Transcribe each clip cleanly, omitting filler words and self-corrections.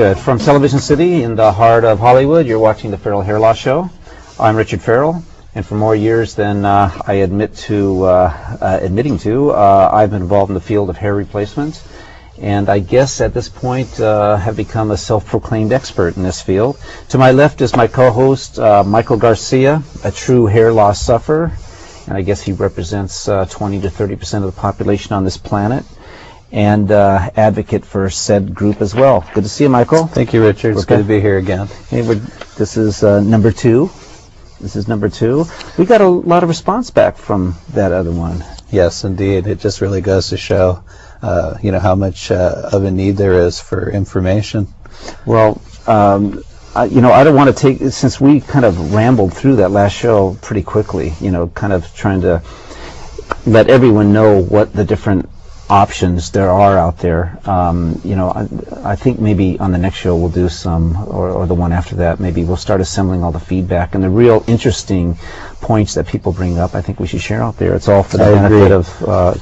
good. From Television City in the heart of Hollywood, you're watching the Farrell Hair Loss Show. I'm Richard Farrell, and for more years than I admitting to, I've been involved in the field of hair replacement, and I guess at this point have become a self-proclaimed expert in this field. To my left is my co-host, Michael Garcia, a true hair loss sufferer, and I guess he represents 20 to 30% of the population on this planet, and advocate for said group as well. Good to see you, Michael. Thank you, Richard. It's good to be here again. Hey, this is number two. This is number two. We got a lot of response back from that other one. Yes, indeed. It just really goes to show, how much of a need there is for information. Well, I don't want to take, since we kind of rambled through that last show pretty quickly, kind of trying to let everyone know what the different options there are out there. I think maybe on the next show we'll do some, or the one after that, maybe we'll start assembling all the feedback and the real interesting points that people bring up. I think we should share out there. It's all for the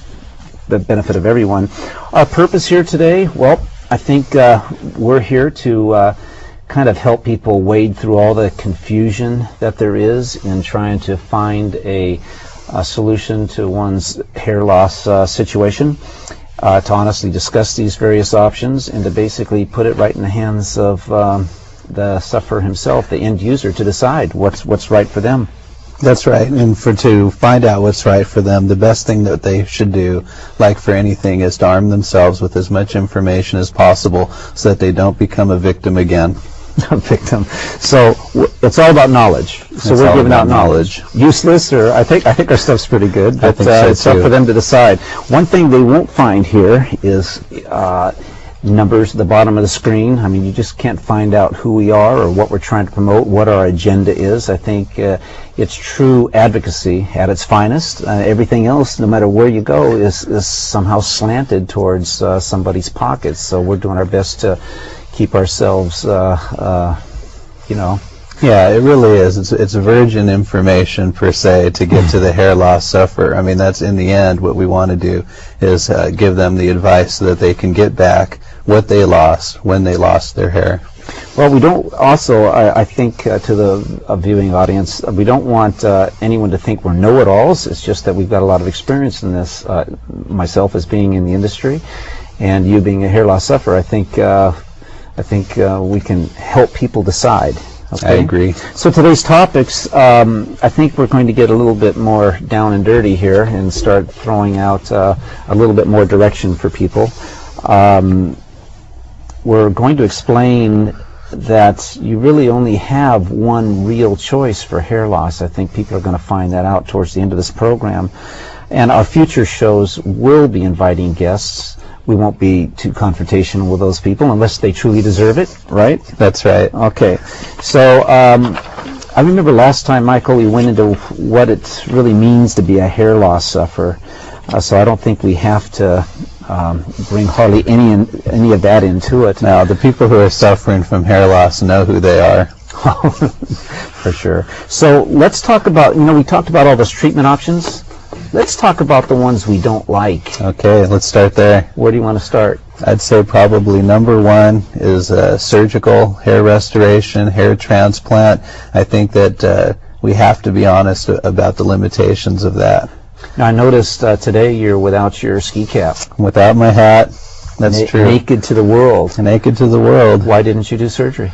benefit of everyone. Our purpose here today, well, I think we're here to kind of help people wade through all the confusion that there is in trying to find a solution to one's hair loss situation, to honestly discuss these various options, and to basically put it right in the hands of the sufferer himself, the end user, to decide what's right for them. That's right, and to find out what's right for them, the best thing that they should do, like for anything, is to arm themselves with as much information as possible so that they don't become a victim again. A victim. So it's all about knowledge. So we're giving out knowledge. Useless, or I think our stuff's pretty good, but it's up for them to decide. One thing they won't find here is numbers at the bottom of the screen. I mean, you just can't find out who we are or what we're trying to promote, what our agenda is. I think it's true advocacy at its finest. Everything else, no matter where you go, is somehow slanted towards somebody's pockets. So we're doing our best to keep ourselves, Yeah, it really is. It's virgin information, per se, to get to the hair loss sufferer. I mean, that's in the end what we want to do, is give them the advice so that they can get back what they lost when they lost their hair. Well, we don't also, I think, to the viewing audience, we don't want anyone to think we're know-it-alls. It's just that we've got a lot of experience in this, myself as being in the industry, and you being a hair loss sufferer. I think we can help people decide. Okay? I agree. So today's topics, I think we're going to get a little bit more down and dirty here and start throwing out a little bit more direction for people. We're going to explain that you really only have one real choice for hair loss. I think people are going to find that out towards the end of this program. And our future shows will be inviting guests. We won't be too confrontational with those people unless they truly deserve it, right? That's right. Okay. So I remember last time, Michael, we went into what it really means to be a hair loss sufferer. So I don't think we have to bring hardly any of that into it. Now, the people who are suffering from hair loss know who they are. For sure. So let's talk about, we talked about all those treatment options. Let's talk about the ones we don't like. Okay, let's start there. Where do you want to start? I'd say probably number one is surgical hair restoration, hair transplant. I think that we have to be honest about the limitations of that. Now, I noticed today you're without your ski cap. Without my hat. That's true. Naked to the world. Naked to the world. Why didn't you do surgery?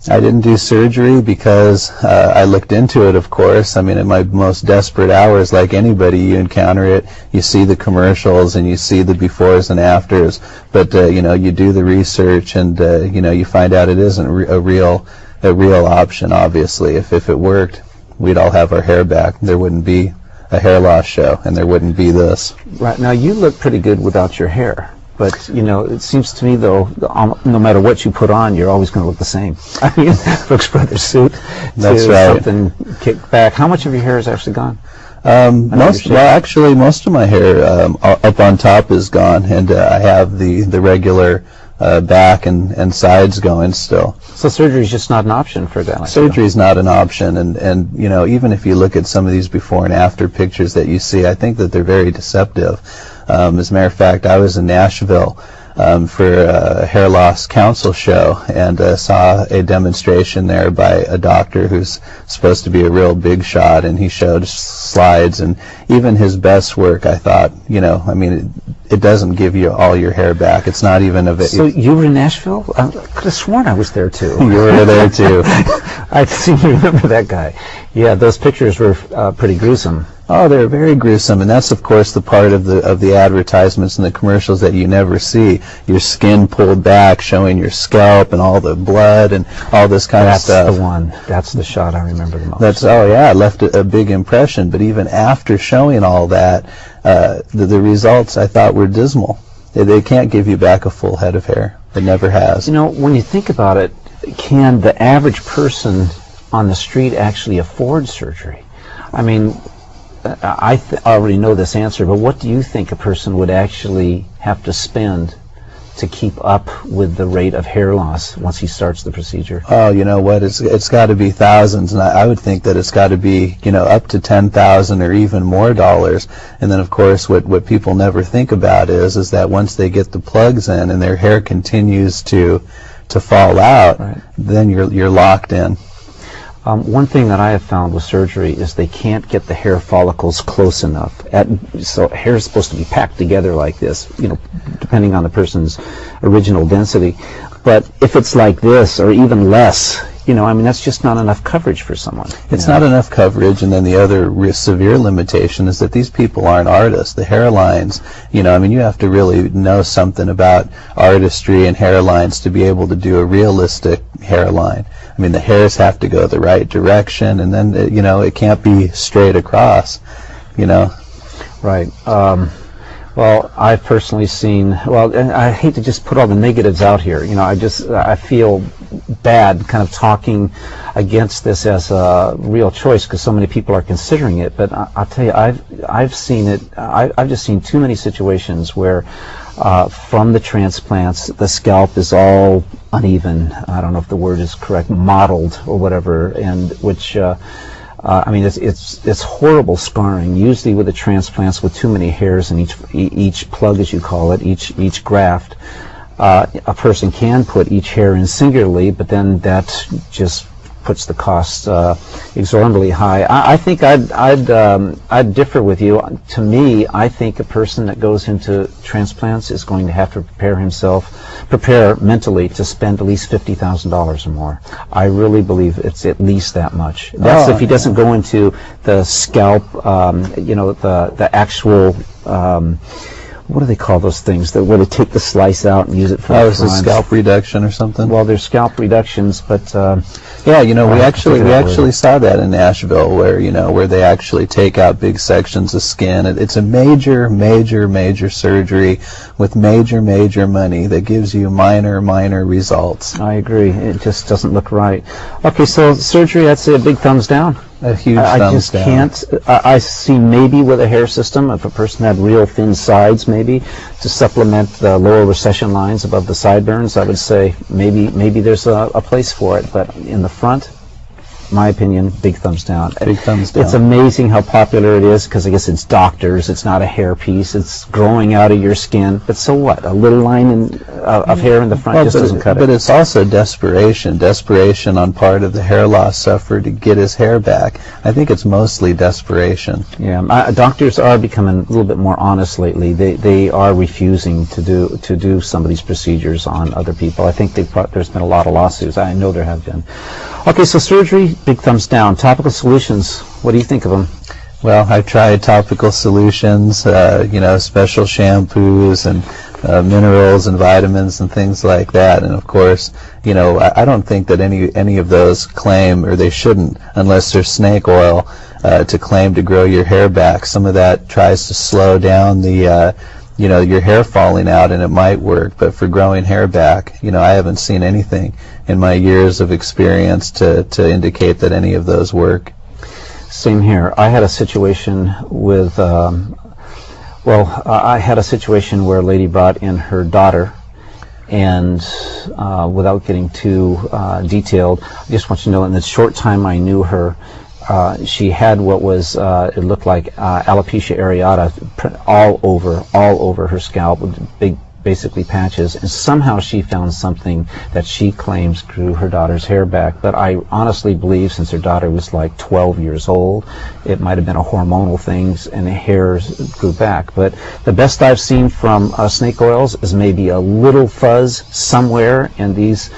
I didn't do surgery because I looked into it, of course. I mean, in my most desperate hours, like anybody, you encounter it. You see the commercials and you see the befores and afters. But, you do the research and, you find out it isn't a real option, obviously. If it worked, we'd all have our hair back. There wouldn't be a hair loss show, and there wouldn't be this. Right. Now, you look pretty good without your hair. But, it seems to me, though, no matter what you put on, you're always going to look the same. I mean, Brooks Brothers suit That's right. Something kicked back. How much of your hair is actually gone? Most of my hair up on top is gone, and I have the regular back and sides going still. So surgery is just not an option for a guy like that? Surgery is not an option, and even if you look at some of these before and after pictures that you see, I think that they're very deceptive. As a matter of fact, I was in Nashville for a hair loss council show, and saw a demonstration there by a doctor who's supposed to be a real big shot, and he showed slides, and even his best work, I thought, I mean, it doesn't give you all your hair back. It's not even a... So you were in Nashville? I could have sworn I was there too. You were there too. I seem to remember that guy. Yeah, those pictures were pretty gruesome. Oh, they're very gruesome, and that's of course the part of the advertisements and the commercials that you never see. Your skin pulled back, showing your scalp and all the blood and all this kind of stuff. That's the one. That's the shot I remember the most. It left a big impression. But even after showing all that, the results I thought were dismal. They can't give you back a full head of hair. It never has. When you think about it, can the average person on the street actually afford surgery? I mean, I already know this answer, but what do you think a person would actually have to spend to keep up with the rate of hair loss once he starts the procedure? Oh, you know what? It's got to be thousands, and I would think that it's got to be, up to $10,000 or even more dollars. And then, of course, what people never think about is that once they get the plugs in and their hair continues to fall out, right, then you're locked in. One thing that I have found with surgery is they can't get the hair follicles close enough. So hair is supposed to be packed together like this, depending on the person's original density. But if it's like this or even less, that's just not enough coverage for someone. It's not enough coverage, and then the other severe limitation is that these people aren't artists. The hairlines, you have to really know something about artistry and hairlines to be able to do a realistic hairline. I mean, the hairs have to go the right direction, and then, it can't be straight across, Right. Well, I've personally seen, and I hate to just put all the negatives out here. I feel bad kind of talking against this as a real choice because so many people are considering it. But I'll tell you, I've seen it. I've just seen too many situations where from the transplants, the scalp is all uneven. I don't know if the word is correct, mottled or whatever, and which. It's horrible scarring. Usually with the transplants, with too many hairs in each plug, as you call it, each graft, a person can put each hair in singularly, but then that just puts the cost exorbitantly high. I think I'd differ with you. To me, I think a person that goes into transplants is going to have to prepare mentally to spend at least $50,000 or more. I really believe it's at least that much. That's if he doesn't go into the scalp, the actual. What do they call those things? Where they take the slice out and use it for it's a scalp reduction or something? Well, there's scalp reductions, but we actually saw that in Nashville, where they actually take out big sections of skin. It's a major surgery with major money that gives you minor results. I agree. It just doesn't look right. Okay, so surgery, I'd say a big thumbs down. A huge thumbs down. I just can't. I see maybe with a hair system, if a person had real thin sides, maybe to supplement the lower recession lines above the sideburns, I would say maybe there's a place for it. But in the front, my opinion, big thumbs down. Big thumbs down. It's amazing how popular it is because I guess it's doctors. It's not a hair piece. It's growing out of your skin. But so what? A little line of hair in the front just doesn't cut it. But it's also desperation on part of the hair loss sufferer to get his hair back. I think it's mostly desperation. Yeah, doctors are becoming a little bit more honest lately. They are refusing to do some of these procedures on other people. I think there's been a lot of lawsuits. I know there have been. Okay, so surgery, big thumbs down. Topical solutions, what do you think of them? Well, I've tried topical solutions, special shampoos and minerals and vitamins and things like that. And of course, I don't think that any of those claim, or they shouldn't, unless there's snake oil, to claim to grow your hair back. Some of that tries to slow down the your hair falling out, and it might work, but for growing hair back, I haven't seen anything in my years of experience to indicate that any of those work. Same here. I had a situation with, I had a situation where a lady brought in her daughter, and without getting too detailed, I just want you to know in the short time I knew her, she had what was, it looked like alopecia areata all over her scalp, with big basically patches, and somehow she found something that she claims grew her daughter's hair back. But I honestly believe, since her daughter was like 12 years old, it might have been a hormonal thing, and the hairs grew back. But the best I've seen from snake oils is maybe a little fuzz somewhere, and these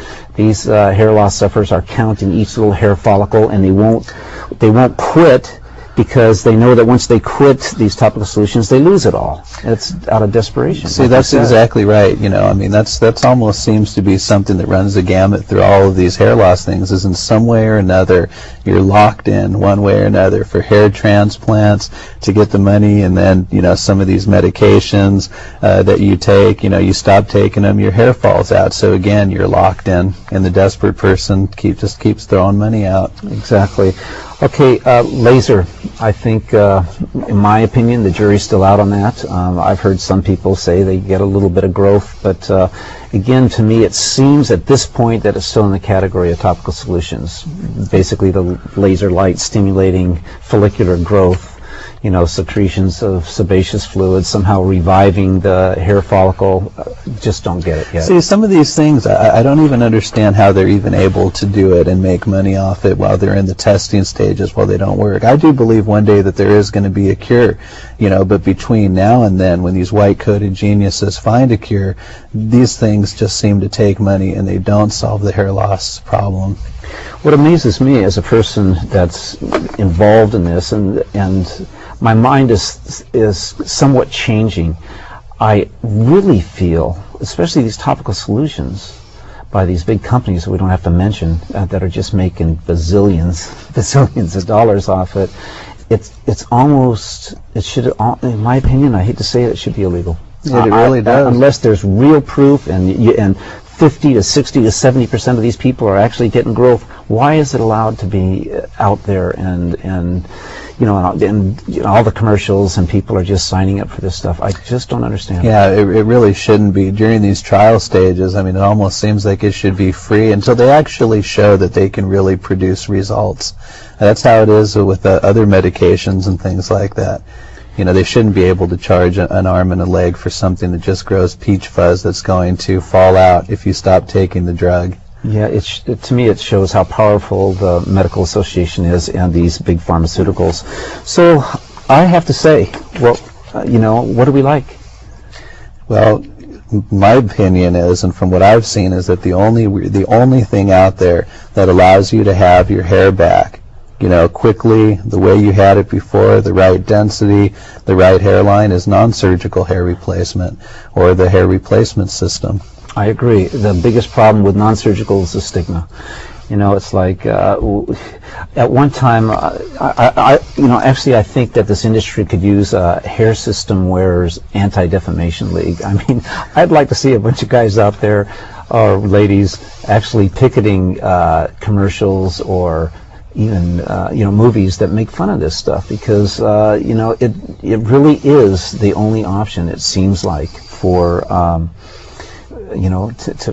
hair loss sufferers are counting each little hair follicle, and they won't quit, because they know that once they quit these topical solutions, they lose it all. It's out of desperation. See, that's exactly right. You know, I mean, that's almost seems to be something that runs the gamut through all of these hair loss things, is in some way or another, you're locked in one way or another for hair transplants to get the money, and then, you know, some of these medications that you take, you know, you stop taking them, your hair falls out. So again, you're locked in, and the desperate person just keeps throwing money out. Exactly. Okay, laser. I think, in my opinion, the jury's still out on that. I've heard some people say they get a little bit of growth, but again, to me, it seems at this point that it's still in the category of topical solutions. Basically, the laser light stimulating follicular growth, you know, secretions of sebaceous fluid, somehow reviving the hair follicle. Just don't get it yet. See, some of these things, I don't even understand how they're even able to do it and make money off it while they're in the testing stages, while they don't work. I do believe one day that there is going to be a cure, you know, but between now and then, when these white-coated geniuses find a cure, these things just seem to take money, and they don't solve the hair loss problem. What amazes me as a person that's involved in this, and my mind is somewhat changing. I really feel, especially these topical solutions by these big companies that we don't have to mention, that are just making bazillions of dollars off it. It's almost, it should, in my opinion, I hate to say it, it should be illegal. It really does. Unless there's real proof, and 50 to 60 to 70% of these people are actually getting growth. Why is it allowed to be out there, and you know, all the commercials, and people are just signing up for this stuff? I just don't understand. Yeah, it really shouldn't be. During these trial stages, I mean, it almost seems like it should be free until they actually show that they can really produce results. That's how it is with other medications and things like that. You know, they shouldn't be able to charge an arm and a leg for something that just grows peach fuzz that's going to fall out if you stop taking the drug. Yeah, to me it shows how powerful the medical association is and these big pharmaceuticals. So I have to say, well, you know, what do we like? Well, my opinion is, and from what I've seen, is that the only thing out there that allows you to have your hair back, you know, quickly, the way you had it before, the right density, the right hairline, is non-surgical hair replacement, or the hair replacement system. I agree. The biggest problem with non-surgical is the stigma. You know, it's like, at one time, actually I think that this industry could use a Hair System Wearers Anti-Defamation League. I mean, I'd like to see a bunch of guys out there, or ladies, actually picketing commercials, or even movies that make fun of this stuff, because it really is the only option, it seems like, for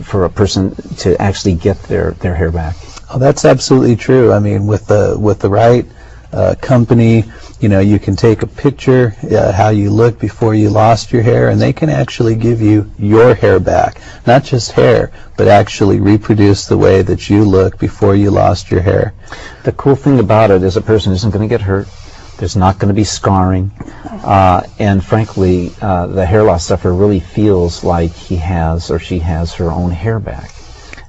for a person to actually get their hair back. Oh, that's absolutely true. I mean, with the right company, you know, you can take a picture how you look before you lost your hair, and they can actually give you your hair back. Not just hair, but actually reproduce the way that you look before you lost your hair. The cool thing about it is a person isn't going to get hurt. There's not going to be scarring. And frankly, the hair loss sufferer really feels like he has or she has her own hair back.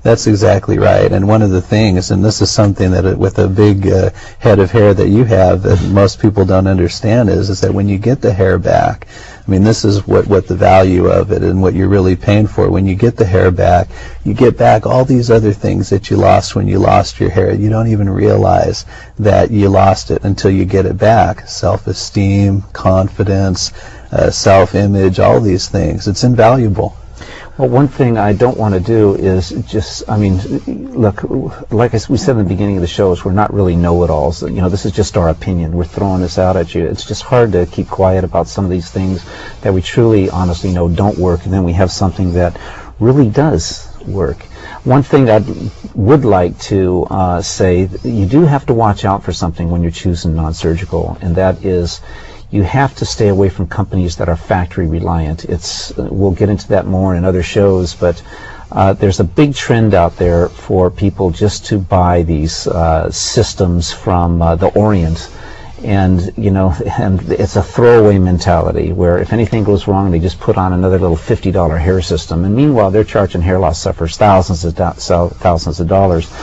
That's exactly right. And one of the things, and this is something that with a big head of hair that you have that most people don't understand, is that when you get the hair back, I mean, this is what the value of it and what you're really paying for. When you get the hair back, you get back all these other things that you lost when you lost your hair. You don't even realize that you lost it until you get it back. Self-esteem, confidence, self-image, all these things. It's invaluable. Well, one thing I don't want to do is just, I mean, look, like we said in the beginning of the show, is we're not really know-it-alls. You know, this is just our opinion. We're throwing this out at you. It's just hard to keep quiet about some of these things that we truly, honestly know don't work, and then we have something that really does work. One thing I would like to say, you do have to watch out for something when you're choosing non-surgical, and that is, you have to stay away from companies that are factory reliant. We'll get into that more in other shows, but there's a big trend out there for people just to buy these systems from the Orient. And it's a throwaway mentality where if anything goes wrong, they just put on another little $50 hair system. And meanwhile, they're charging hair loss sufferers thousands of dollars.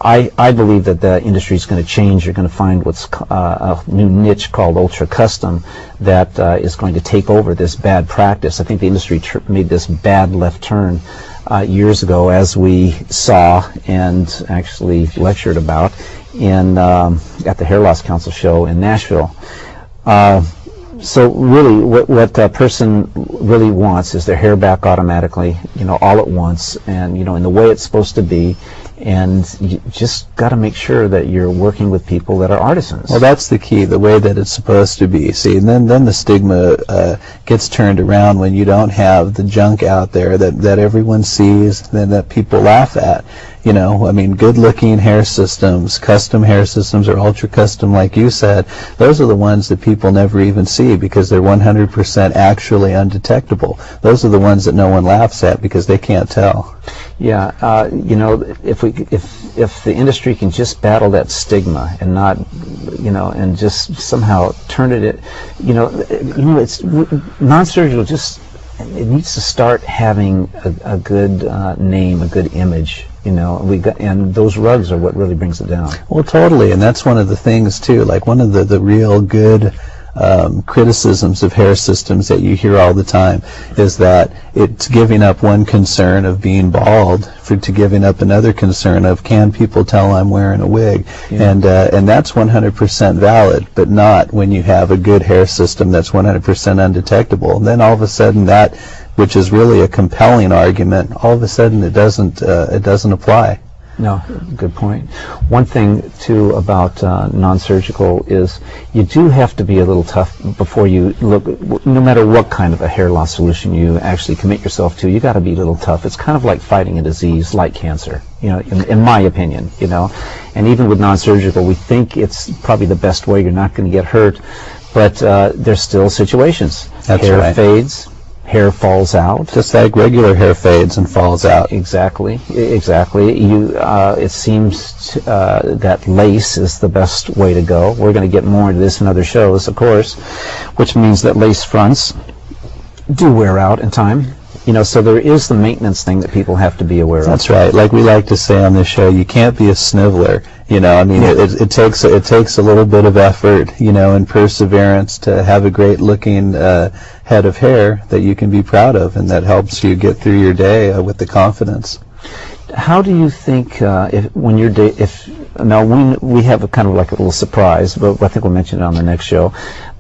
I believe that the industry is going to change. You're going to find what's a new niche called ultra custom that is going to take over this bad practice. I think the industry made this bad left turn years ago, as we saw and actually lectured about at the Hair Loss Council show in Nashville. So really, what a person really wants is their hair back automatically, all at once, and in the way it's supposed to be. And you just got to make sure that you're working with people that are artisans. Well, that's the key, the way that it's supposed to be. See, and then the stigma gets turned around when you don't have the junk out there that everyone sees, then that people laugh at. Good-looking hair systems, custom hair systems, or ultra-custom, like you said, those are the ones that people never even see because they're 100% actually undetectable. Those are the ones that no one laughs at because they can't tell. Yeah, if the industry can just battle that stigma and not, and just somehow turn it, it's non-surgical. It needs to start having a good name, a good image. And those rugs are what really brings it down. Well, totally, and that's one of the things too. Like one of the real good criticisms of hair systems that you hear all the time is that it's giving up one concern of being bald to giving up another concern of can people tell I'm wearing a wig. Yeah. And that's 100% valid, but not when you have a good hair system that's 100% undetectable. And then all of a sudden that, which is really a compelling argument, all of a sudden it doesn't apply. No, good point. One thing, too, about non-surgical is you do have to be a little tough before you look, no matter what kind of a hair loss solution you actually commit yourself to, you got to be a little tough. It's kind of like fighting a disease like cancer, in my opinion, And even with non-surgical, we think it's probably the best way. You're not going to get hurt, but there's still situations. That's hair right. fades. Hair falls out. Just like regular hair fades and falls out. Exactly. It seems that lace is the best way to go. We're going to get more into this in other shows, of course, which means that lace fronts do wear out in time. So there is the maintenance thing that people have to be aware of. That's right. Like we like to say on this show, you can't be a sniveler. It takes a little bit of effort, and perseverance to have a great looking head of hair that you can be proud of, and that helps you get through your day with the confidence. How do you think we have a kind of like a little surprise, but I think we'll mention it on the next show.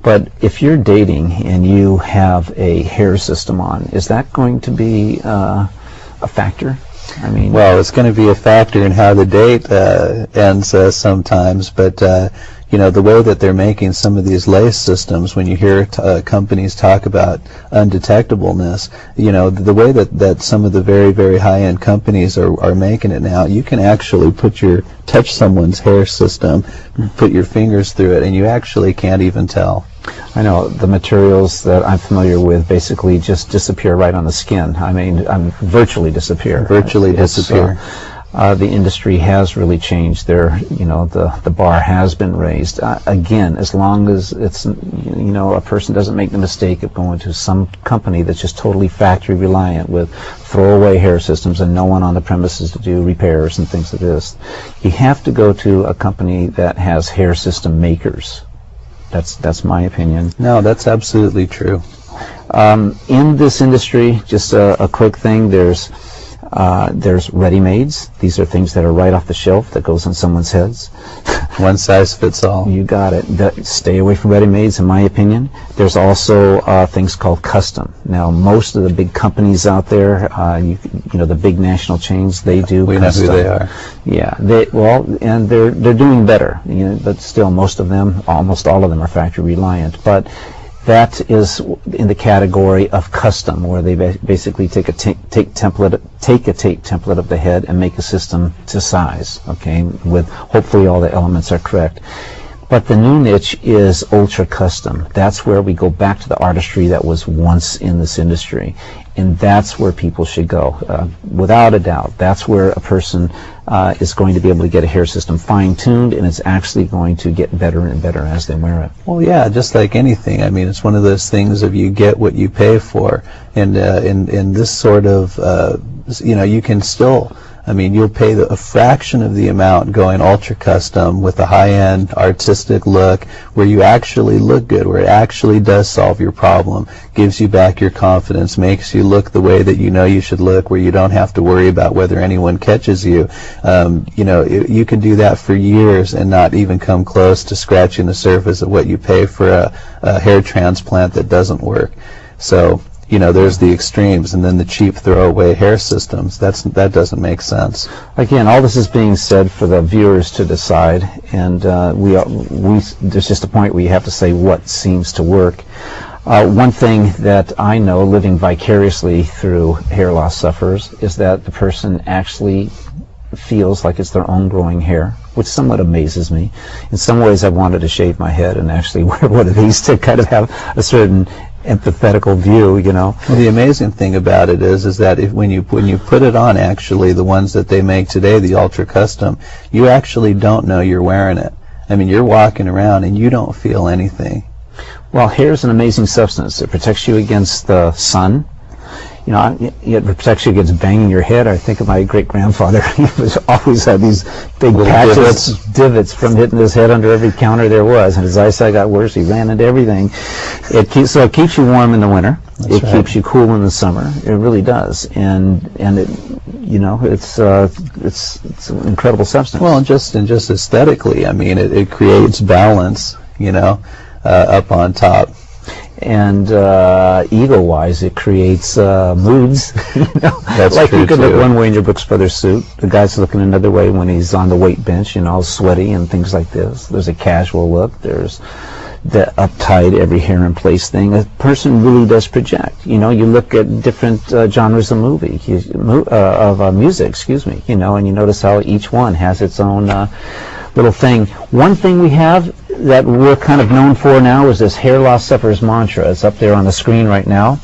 But if you're dating and you have a hair system on, is that going to be a factor? Well, it's going to be a factor in how the date ends sometimes, but the way that they're making some of these lace systems, when you hear companies talk about undetectableness, the way that some of the very, very high-end companies are making it now, you can actually touch someone's hair system, put your fingers through it, and you actually can't even tell. I know the materials that I'm familiar with basically just disappear right on the skin. Virtually disappear. The industry has really changed. The bar has been raised. Again, as long as it's, a person doesn't make the mistake of going to some company that's just totally factory reliant with throwaway hair systems and no one on the premises to do repairs and things like this. You have to go to a company that has hair system makers. That's my opinion. No, that's absolutely true. In this industry, just a quick thing, there's ready-mades. These are things that are right off the shelf that goes on someone's heads. One size fits all. You got it. Stay away from ready-mades, in my opinion. There's also things called custom. Now, most of the big companies out there, the big national chains, they do we custom. know who they are. Yeah, and they're doing better. But still, most of them, almost all of them, are factory reliant. But that is in the category of custom, where they basically take a tape template of the head and make a system to size, okay, with hopefully all the elements are correct. But the new niche is ultra custom. That's where we go back to the artistry that was once in this industry. And that's where people should go, without a doubt. That's where a person is going to be able to get a hair system fine-tuned, and it's actually going to get better and better as they wear it. Well, yeah, just like anything. I mean, it's one of those things of you get what you pay for. And in this sort of, you can still, I mean, you'll pay a fraction of the amount going ultra custom with a high-end artistic look where you actually look good, where it actually does solve your problem, gives you back your confidence, makes you look the way that you know you should look, where you don't have to worry about whether anyone catches you. You can do that for years and not even come close to scratching the surface of what you pay for a hair transplant that doesn't work. So, there's the extremes, and then the cheap throwaway hair systems. That doesn't make sense. Again, all this is being said for the viewers to decide, and there's just a point where you have to say what seems to work. One thing that I know, living vicariously through hair loss sufferers, is that the person actually feels like it's their own growing hair, which somewhat amazes me. In some ways, I wanted to shave my head and actually wear one of these to kind of have a certain empathetical view, Well, the amazing thing about it is that when you put it on, actually, the ones that they make today, the ultra custom, you actually don't know you're wearing it. I mean, you're walking around and you don't feel anything. Well, hair is an amazing substance. It protects you against the sun. It protects you against banging your head. I think of my great-grandfather. He always had these big patches, divots from hitting his head under every counter there was. And his eyesight got worse. He ran into everything. It keeps you warm in the winter. It keeps you cool in the summer. It really does. And it, it's an incredible substance. Well, and just aesthetically, I mean, it creates balance, up on top. And ego-wise, it creates moods. That's like true, you could too. look one way in your Brooks Brothers suit. The guy's looking another way when he's on the weight bench, sweaty and things like this. There's a casual look. There's the uptight, every hair in place thing. A person really does project. You look at different genres of music, and you notice how each one has its own little thing. One thing we have that we're kind of known for now is this hair loss sufferers mantra. It's up there on the screen right now.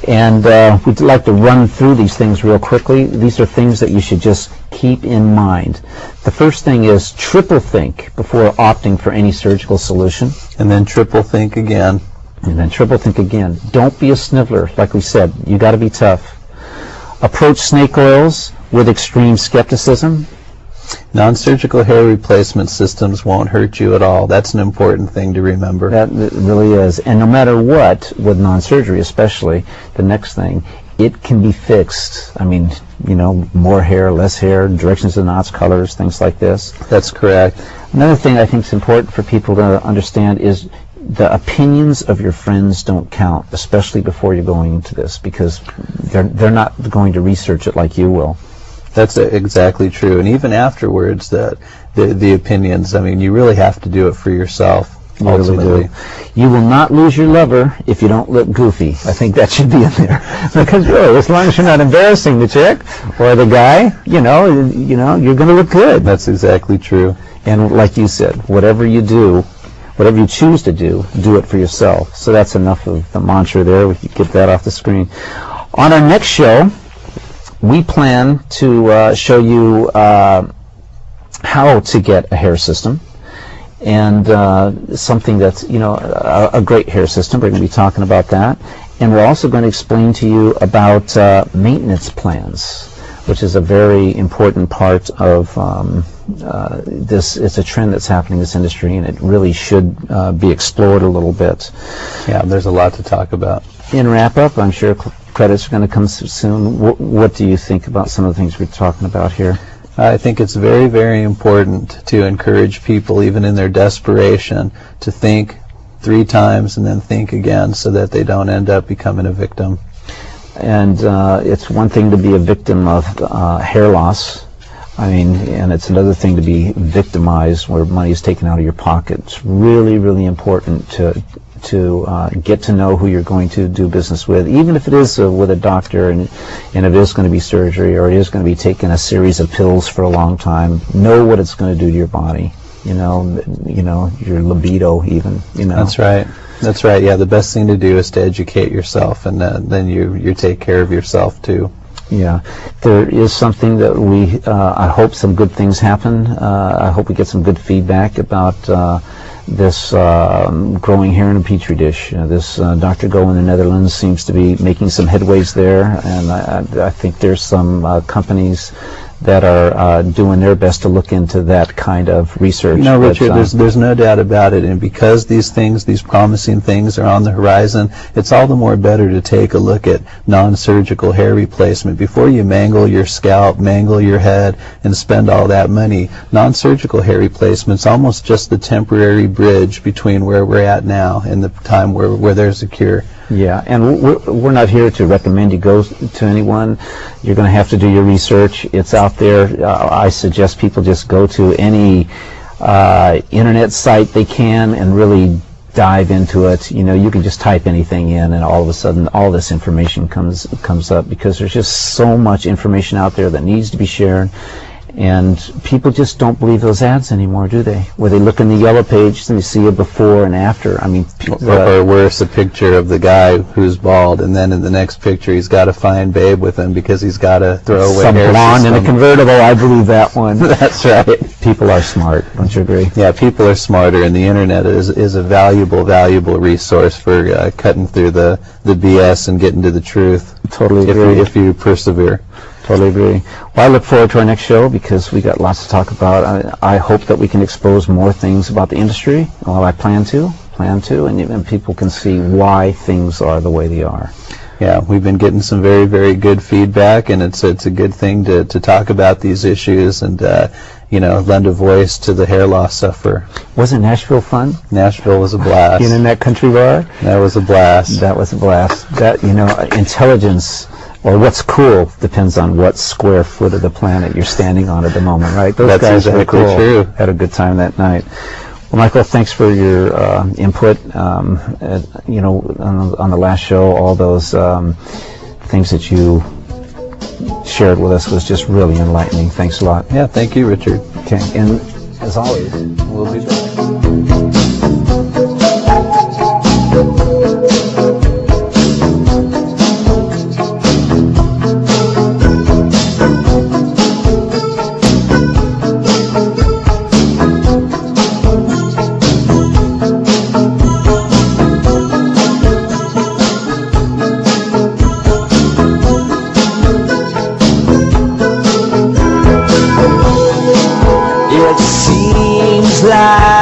And we'd like to run through these things real quickly. These are things that you should just keep in mind. The first thing is triple think before opting for any surgical solution. And then triple think again. And then triple think again. Don't be a sniveler. Like we said, you got to be tough. Approach snake oils with extreme skepticism. Non-surgical hair replacement systems won't hurt you at all. That's an important thing to remember. That really is. And no matter what, with non-surgery especially, the next thing, it can be fixed. I mean, more hair, less hair, directions of knots, colors, things like this. That's correct. Another thing I think is important for people to understand is the opinions of your friends don't count, especially before you're going into this, because they're not going to research it like you will. That's exactly true. And even afterwards, the opinions, I mean, you really have to do it for yourself, ultimately. Really do. You will not lose your lover if you don't look goofy. I think that should be in there. Because really, as long as you're not embarrassing the chick or the guy, you're going to look good. That's exactly true. And like you said, whatever you do, whatever you choose to do it for yourself. So that's enough of the mantra there. We can get that off the screen. On our next show, we plan to show you how to get a hair system, and something that's, a great hair system. We're going to be talking about that. And we're also going to explain to you about maintenance plans, which is a very important part of this. It's a trend that's happening in this industry, and it really should be explored a little bit. Yeah, there's a lot to talk about. In wrap-up, I'm sure credits are going to come soon. What do you think about some of the things we're talking about here? I think it's very, very important to encourage people, even in their desperation, to think 3 times and then think again so that they don't end up becoming a victim. And it's one thing to be a victim of hair loss. I mean, and it's another thing to be victimized where money is taken out of your pocket. It's really, really important to get to know who you're going to do business with, even if it is with a doctor and it is going to be surgery or it is going to be taking a series of pills for a long time. Know what it's going to do to your body. your libido even. That's right. That's right. Yeah, the best thing to do is to educate yourself, and then you take care of yourself too. Yeah, there is something that I hope some good things happen. I hope we get some good feedback about this growing hair in a petri dish. This Dr. Go in the Netherlands seems to be making some headways there, and I think there's some companies that are doing their best to look into that kind of research. No, Richard, there's no doubt about it, and because these promising things are on the horizon, it's all the more better to take a look at non-surgical hair replacement. Before you mangle your scalp, mangle your head, and spend all that money, non-surgical hair replacement's almost just the temporary bridge between where we're at now and the time where there's a cure. Yeah, and we're not here to recommend you go to anyone. You're going to have to do your research. It's out there. I suggest people just go to any internet site they can and really dive into it. You can just type anything in, and all of a sudden all this information comes up, because there's just so much information out there that needs to be shared. And people just don't believe those ads anymore, do they? Where they look in the yellow page and they see a before and after. I mean, or worse, a picture of the guy who's bald, and then in the next picture he's got a fine babe with him because he's got to throw away some hair blonde system. in a convertible. I believe that one. That's right. People are smart. Don't you agree? Yeah, people are smarter, and the internet is a valuable resource for cutting through the BS and getting to the truth. Totally agree. If you persevere. Totally agree. Well, I look forward to our next show because we got lots to talk about. I hope that we can expose more things about the industry. Well, I plan to, and people can see why things are the way they are. Yeah, we've been getting some very, very good feedback, and it's a good thing to talk about these issues and lend a voice to the hair loss sufferer. Wasn't Nashville fun? Nashville was a blast. Being in that country bar? That was a blast. That was a blast. That intelligence. Well, what's cool depends on what square foot of the planet you're standing on at the moment, right? Those That's guys exactly were cool. True. Had a good time that night. Well, Michael, thanks for your input. On the last show, all those things that you shared with us was just really enlightening. Thanks a lot. Yeah, thank you, Richard. Okay, and as always, we'll be back. It seems like